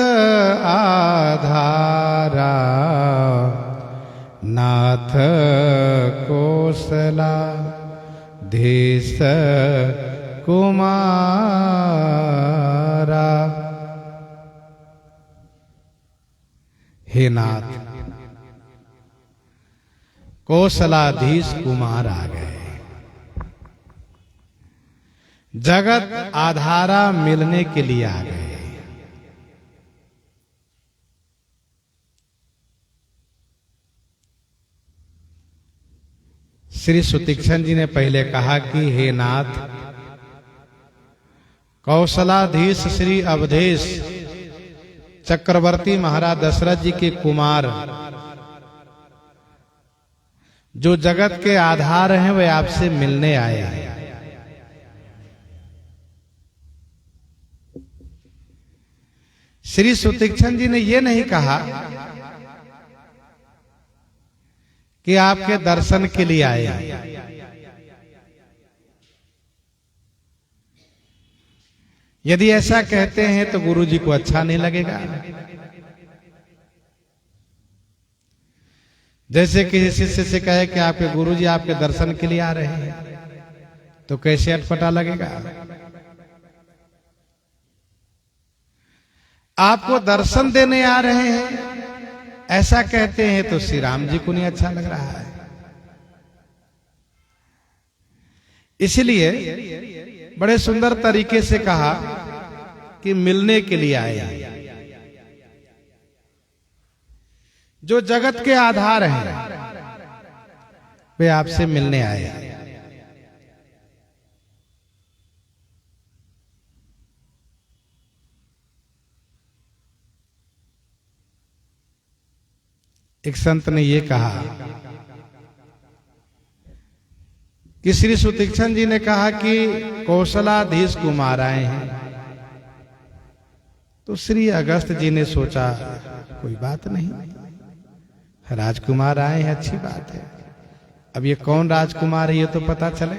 आधारा। नाथ कौशलाधीश कुमारा। हे नाथ, कौशलाधीश कुमार आ गए। जगत आधारा मिलने के लिए आ गए। श्री सुतीक्षण जी ने पहले कहा कि हे नाथ, कौशलाधीश श्री अवधेश चक्रवर्ती महाराज दशरथ जी के कुमार, जो जगत के आधार हैं, वे आपसे मिलने आए हैं। श्री सुतीक्षण जी ने यह नहीं कहा कि आपके दर्शन के लिए आए हैं। यदि ऐसा कहते हैं तो गुरु जी को अच्छा नहीं लगेगा। जैसे किसी शिष्य से कहे कि आपके गुरु जी आपके दर्शन के लिए आ रहे हैं, तो कैसे अटपटा लगेगा। आपको दर्शन देने आ रहे हैं ऐसा कहते हैं तो श्री राम जी को नहीं अच्छा लग रहा है। इसलिए बड़े सुंदर तरीके से कहा कि मिलने के लिए आए। जो जगत के आधार हैं वे आपसे मिलने आए। एक संत ने यह कहा कि श्री सुतीक्षण जी ने कहा कि कौशलाधीश कुमार आए हैं, तो श्री अगस्त जी ने सोचा कोई बात नहीं, राजकुमार आए हैं, अच्छी बात है। अब ये कौन राजकुमार है ये तो पता चले,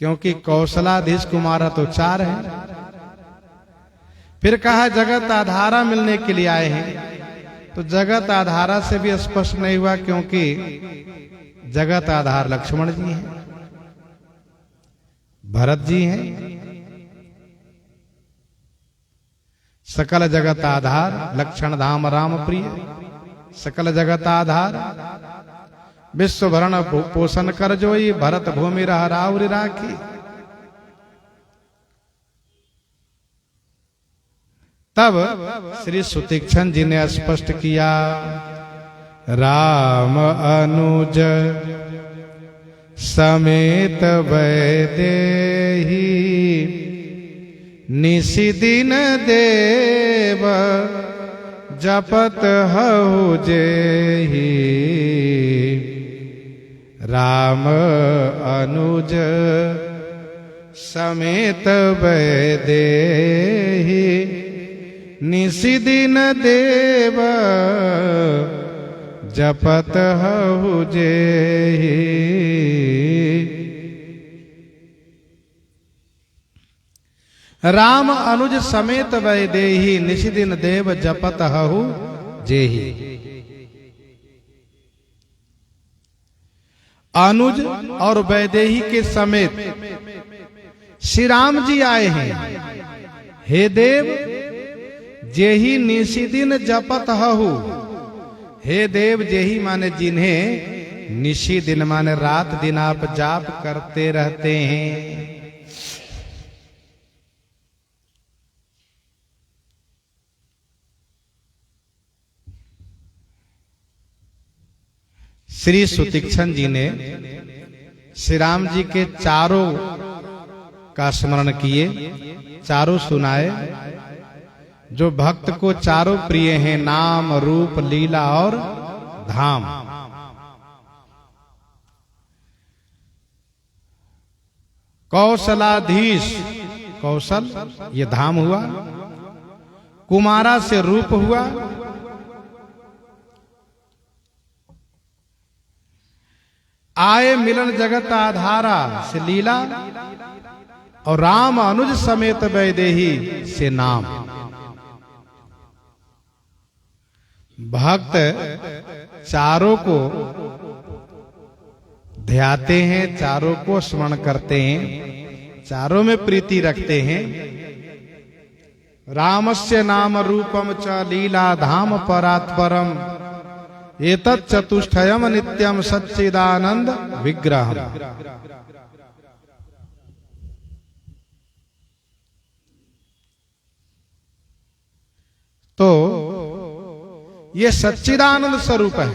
क्योंकि कौशलाधीश कुमार तो 4 हैं। फिर कहा जगत आधारा मिलने के लिए आए हैं, तो जगत आधारा से भी स्पष्ट नहीं हुआ, क्योंकि जगत आधार लक्ष्मण जी हैं, भरत जी हैं। सकल जगत आधार लक्षण धाम राम प्रिय, सकल जगत आधार विश्व भरण पोषण कर जोई, भरत भूमि रह राउर राखी। तब श्री सुतीक्षण जी ने स्पष्ट किया, राम अनुज समेत वैदेही, निशि दिन देव जपत हऊ जेहि। राम अनुज समेत वैदेही, निशि दिन देव जपत हऊ जेहि। राम अनुज समेत वैदेही, निशि दिन देव जपत हऊ जेहि। अनुज और वैदेही के समेत श्री राम जी आए हैं। हे देव जेहि निशि दिन जपत हऊ, हे देव जेहि माने जिन्हें, निशि दिन माने रात दिन आप जाप करते रहते हैं। श्री सुतीक्षण जी ने श्री राम जी के चारों का स्मरण किए, चारों सुनाए, जो भक्त को चारों प्रिय हैं, नाम रूप लीला और धाम। कौशलाधीश, कौशल ये धाम हुआ, कुमारा से रूप हुआ, आए मिलन जगत आधारा से लीला, और राम अनुज समेत वैदेही से नाम। भक्त चारों को ध्याते हैं, चारों को स्मरण करते हैं, चारों में प्रीति रखते हैं। रामस्य नाम रूपम च लीला धाम परात्परम एतत् चतुष्टयम नित्यम सच्चिदानंद विग्रहम। तो ये सच्चिदानंद स्वरूप है।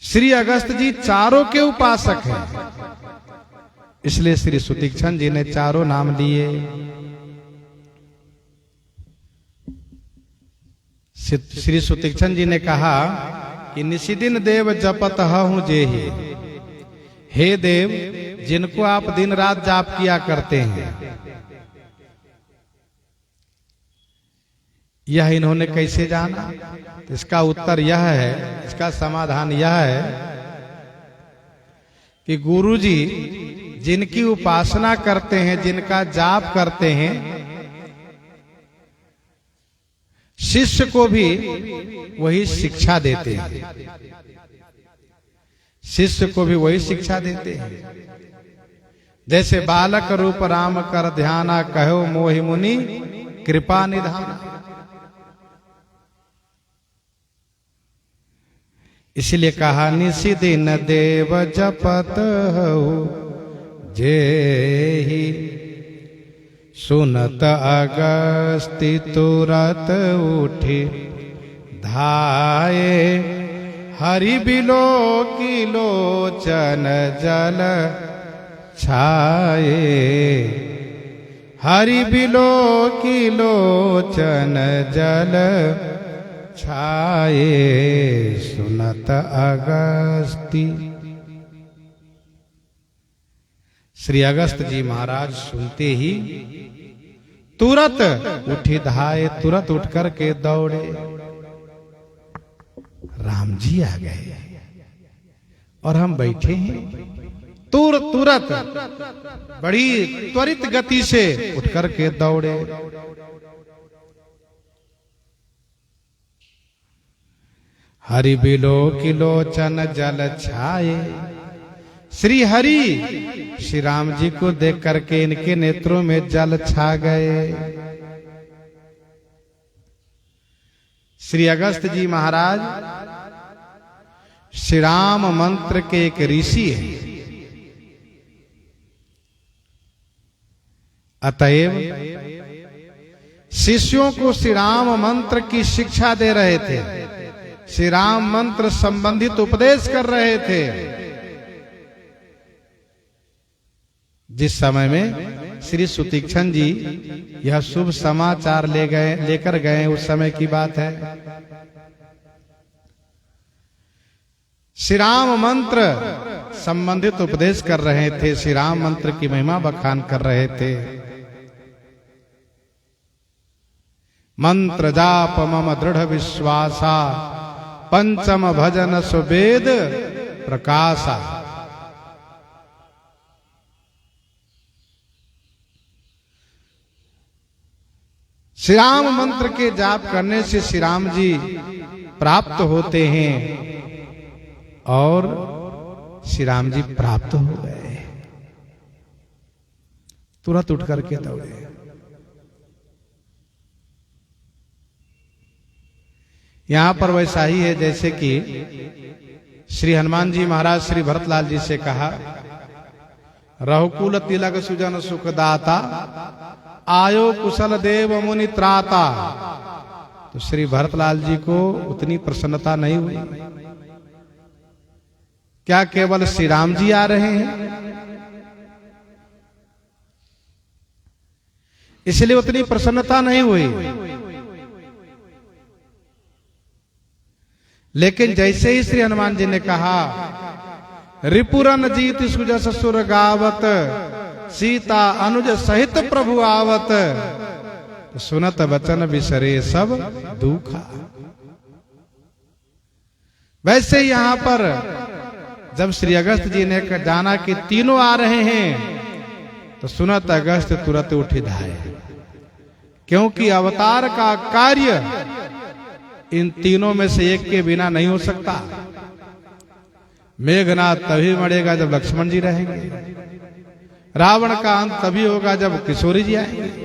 श्री अगस्त जी चारों के उपासक हैं, इसलिए श्री सुतीक्षण जी ने चारों नाम लिए। श्री सुतीक्षण जी ने कहा कि निशिदिन देव जपत हूं जेहि, हे देव जिनको आप दिन रात जाप किया करते हैं। यह इन्होंने कैसे जाना? तो इसका उत्तर यह है, इसका समाधान यह है कि गुरु जी जिनकी उपासना करते हैं, जिनका जाप करते हैं, शिष्य को भी वही शिक्षा देते हैं। शिष्य को भी वही शिक्षा देते हैं। जैसे बालक रूप राम कर ध्याना, कहो मोहि मुनि कृपा निधाना। इसलिए कहा निशिदिन देव जपत हो जेहि, सुनत अगस्ति तुरत उठी धाये, हरि बिलो की लोचन जल छाये, हरि बिलो की लोचन जल छाये, सुनत अगस्ति। श्री अगस्त जी महाराज सुनते ही तुरंत उठी धाये, तुरंत उठ करके दौड़े। राम जी आ गए और हम बैठे हैं। तुरंत बड़ी त्वरित गति से उठ करके दौड़े। हरि बिलो की लोचन जल छाये। श्री हरि श्री राम जी को देख करके इनके नेत्रों में जल छा गए। श्री अगस्त जी महाराज श्री राम मंत्र के एक ऋषि हैं। अतएव शिष्यों को श्री राम मंत्र की शिक्षा दे रहे थे, श्री राम मंत्र संबंधित उपदेश कर रहे थे। जिस समय में श्री सुतीक्षण जी यह शुभ समाचार लेकर गए, उस समय की बात है। श्री राम मंत्र संबंधित उपदेश कर रहे थे, श्री राम मंत्र की महिमा बखान कर रहे थे। मंत्र जाप मम दृढ़ विश्वासा, पंचम भजन सुवेद प्रकाशा। श्री राम मंत्र के जाप करने से श्री राम जी प्राप्त होते हैं और श्री राम जी प्राप्त हो गए। तुरंत उठ करके दौड़े। यहां पर वैसा ही है जैसे कि श्री हनुमान जी महाराज श्री भरतलाल जी से कहा, रघुकुल तिलक सुजन सुखदाता, आयो कुशल देव मुनि त्राता। तो श्री भरतलाल जी को उतनी प्रसन्नता नहीं हुई। क्या केवल श्री राम जी आ रहे हैं इसलिए उतनी प्रसन्नता नहीं हुई। लेकिन जैसे ही श्री हनुमान जी ने कहा, रिपुरन जीत सुजस सुर गावत, सीता अनुज सहित प्रभु आवत, तो सुनत वचन बिसरे सब दुखा। वैसे यहां पर जब श्री अगस्त जी ने जाना कि तीनों आ रहे हैं, तो सुनत अगस्त तुरंत उठी धाये, क्योंकि अवतार का कार्य इन तीनों में से एक के बिना नहीं हो सकता। मेघनाद तभी मरेगा जब लक्ष्मण जी रहेंगे, रावण का अंत तभी होगा जब किशोरी जी आएंगे।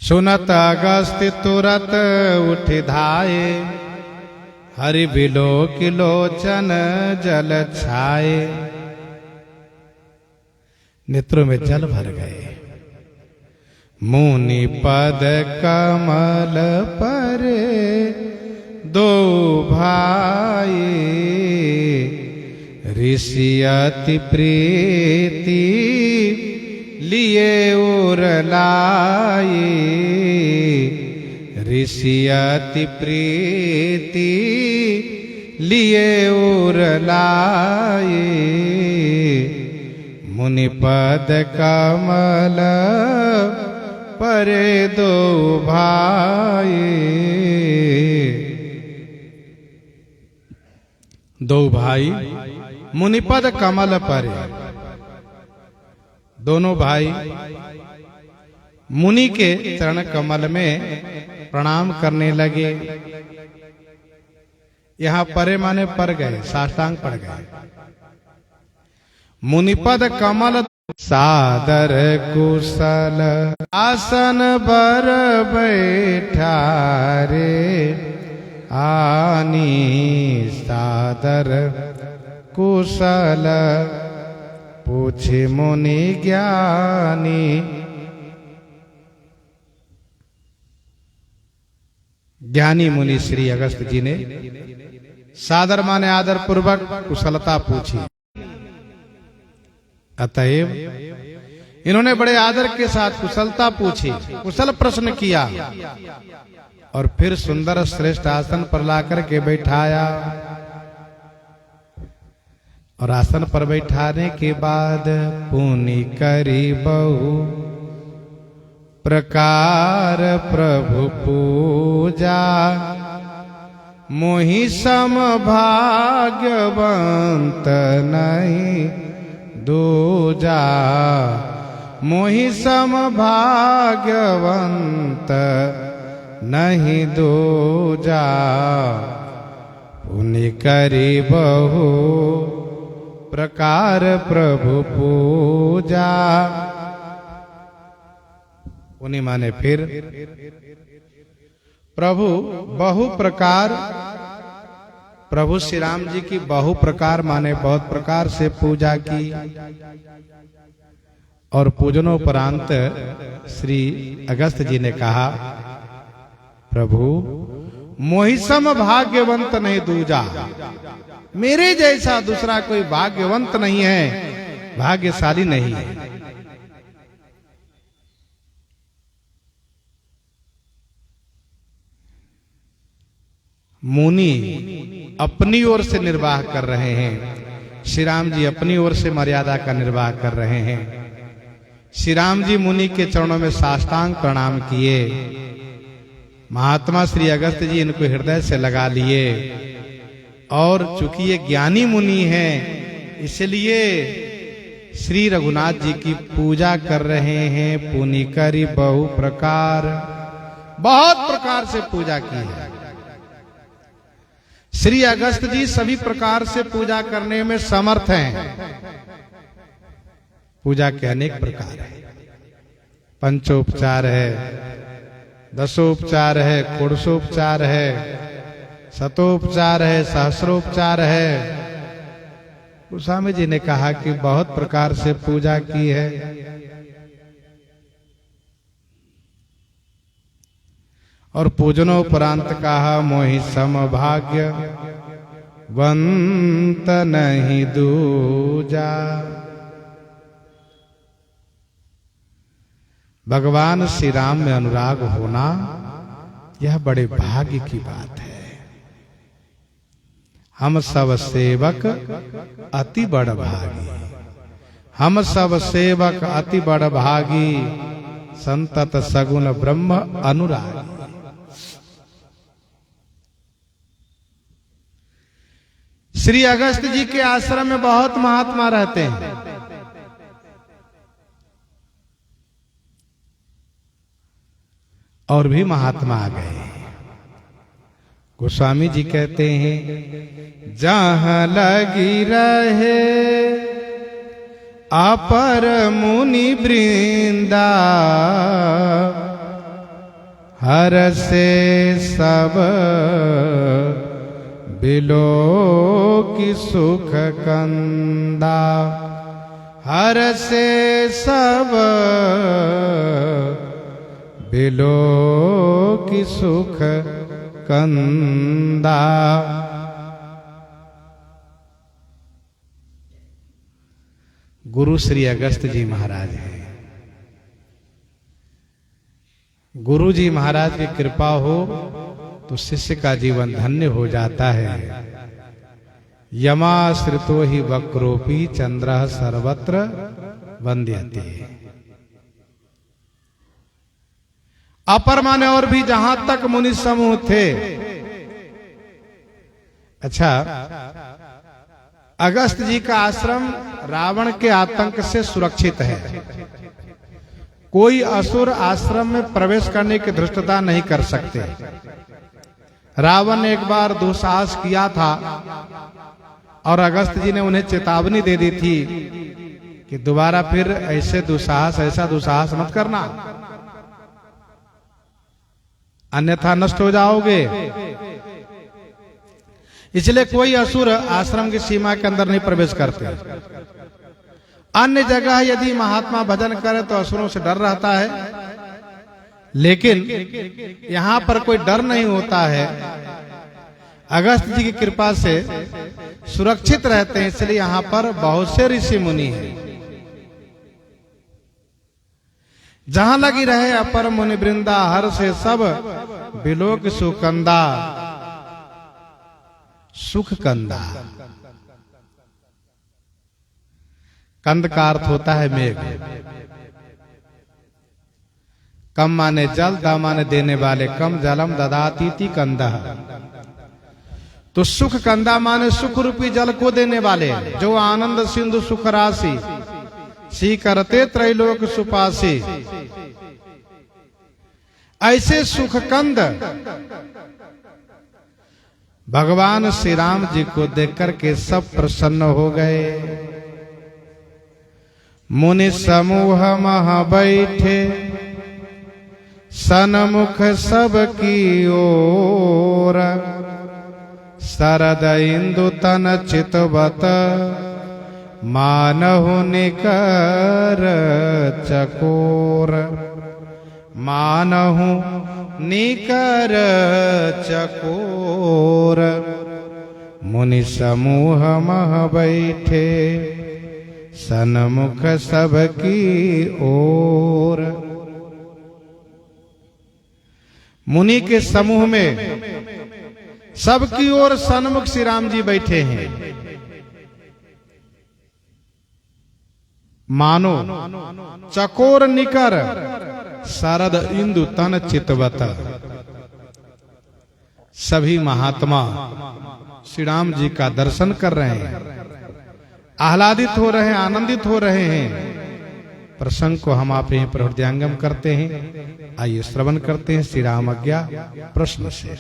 सुनत अगस्त्य तुरत उठ धाये, हरि बिलोक लोचन जल छाए। नेत्रों में जल भर गए। मुनि पद कमल पर दो भाई, ऋषि अति प्रीति लिए उर लाए। ऋषि अति प्रीति लिए उर लाए। मुनि पद कमल परे दो भाई। दो भाई मुनिपद कमल परे, दोनों भाई मुनि के चरण कमल में प्रणाम करने लगे। यहां परे माने पर गए, साष्टांग पड़ गए। मुनिपद कमल सादर कुशल, आसन बर बैठा रे। आनी सादर कुशल, पूछे मुनि ज्ञानी। ज्ञानी मुनि श्री अगस्त जी ने सादर माने आदर पूर्वक कुशलता पूछी। अतएव इन्होंने बड़े आदर के साथ कुशलता पूछी, कुशल प्रश्न किया और फिर सुंदर श्रेष्ठ आसन पर लाकर के बैठाया। और आसन पर बैठाने के बाद पुनि करी बहु प्रकार प्रभु पूजा। मोहि सम भाग्यवंत नहीं दूजा। मोहि सम भाग्यवंत नहीं दूजा। पुनि करी बहु प्रकार प्रभु पूजा। पुनि माने फिर, प्रभु बहु प्रकार, प्रभु श्री राम जी की बहु प्रकार माने बहुत प्रकार से पूजा की। और पूजनोपरांत श्री अगस्त जी ने कहा, प्रभु मोहि सम भाग्यवंत नहीं दूजा। मेरे जैसा दूसरा कोई भाग्यवंत नहीं है, भाग्यशाली नहीं है। मुनि अपनी ओर से निर्वाह कर रहे हैं, श्री राम जी अपनी ओर से मर्यादा का निर्वाह कर रहे हैं। श्री राम जी मुनि के चरणों में साष्टांग प्रणाम किए। महात्मा श्री अगस्त जी इनको हृदय से लगा लिए। और चूंकि ये ज्ञानी मुनि हैं, इसलिए श्री रघुनाथ जी की पूजा कर रहे हैं। पुनि करी बहु प्रकार, बहुत प्रकार से पूजा की है। श्री अगस्त जी सभी प्रकार से पूजा करने में समर्थ हैं। पूजा के अनेक प्रकार है, पंचोपचार है, दशोपचार है, षोडशोपचार है, शतोपचार है, सहस्रोपचार है। गोस्वामी जी ने कहा कि बहुत प्रकार से पूजा की है। और पूजनोपरांत कहा, मोहि सम भाग्य वंत नहीं दूजा। भगवान श्री राम में अनुराग होना यह बड़े भाग्य की बात है। हम सब सेवक अति बड़ भागी, हम सब सेवक अति बड़ भागी। संतत सगुन ब्रह्म अनुरागी। श्री अगस्त जी के आश्रम में बहुत महात्मा रहते हैं। और भी महात्मा आ गए। गोस्वामी जी कहते हैं, जहां लगी रहे अपर मुनि वृंदा, हर से सब बिलो की सुख कंदा, हर से सब बिलो की सुख कंदा। गुरु श्री अगस्त जी महाराज हैं। गुरु जी महाराज की कृपा हो तो शिष्य का जीवन धन्य हो जाता है। यमाश्रितो ही वक्रोपी चंद्रः सर्वत्र वंद्यते। अपर माने और भी जहां तक मुनि समूह थे। अच्छा, अगस्त जी का आश्रम रावण के आतंक से सुरक्षित है। कोई असुर आश्रम में प्रवेश करने की धृष्टता नहीं कर सकते। रावण ने एक बार दुस्साहस किया था और अगस्त जी ने उन्हें चेतावनी दे दी थी कि दोबारा फिर ऐसा दुस्साहस मत करना, अन्यथा नष्ट हो जाओगे। इसलिए कोई असुर आश्रम की सीमा के अंदर नहीं प्रवेश करते। अन्य जगह यदि महात्मा भजन करे तो असुरों से डर रहता है, लेकिन यहां पर कोई डर नहीं होता है। अगस्त जी की कृपा से सुरक्षित रहते हैं, इसलिए यहां पर बहुत से ऋषि मुनि हैं। जहां लगी रहे अपर मुनि वृंदा, हर से सब बिलोक सुकंदा। सुख कंदा, कंद का अर्थ होता है मेघ। कम माने जल, दा माने देने वाले, कम जलम ददातीति कंदः। तो सुख कंदा माने सुख रूपी जल को देने वाले, जो आनंद सिंधु सुख राशि, सी करते त्रैलोक सुपासी। ऐसे सुख कंद भगवान श्री राम जी को देख करके सब प्रसन्न हो गए। मुनि समूह महा बैठे, सन्मुख सबकी ओर। शरद इंदु तन चितवत, मानहु निकर चकोर। मानहु निकर चकोर। मुनि समूह मह बैठे, सन्मुख सबकी ओर। मुनि के समूह में सबकी ओर सन्मुख श्री राम जी बैठे हैं। मानो चकोर निकर, शरद इंदु तन चितवत। सभी महात्मा श्री राम जी का दर्शन कर रहे हैं, आह्लादित हो रहे हैं, आनंदित हो रहे हैं। प्रसंग को हम आप यहीं पर हृदयंगम करते हैं। आइए श्रवण करते हैं श्री राम आज्ञा प्रश्न से।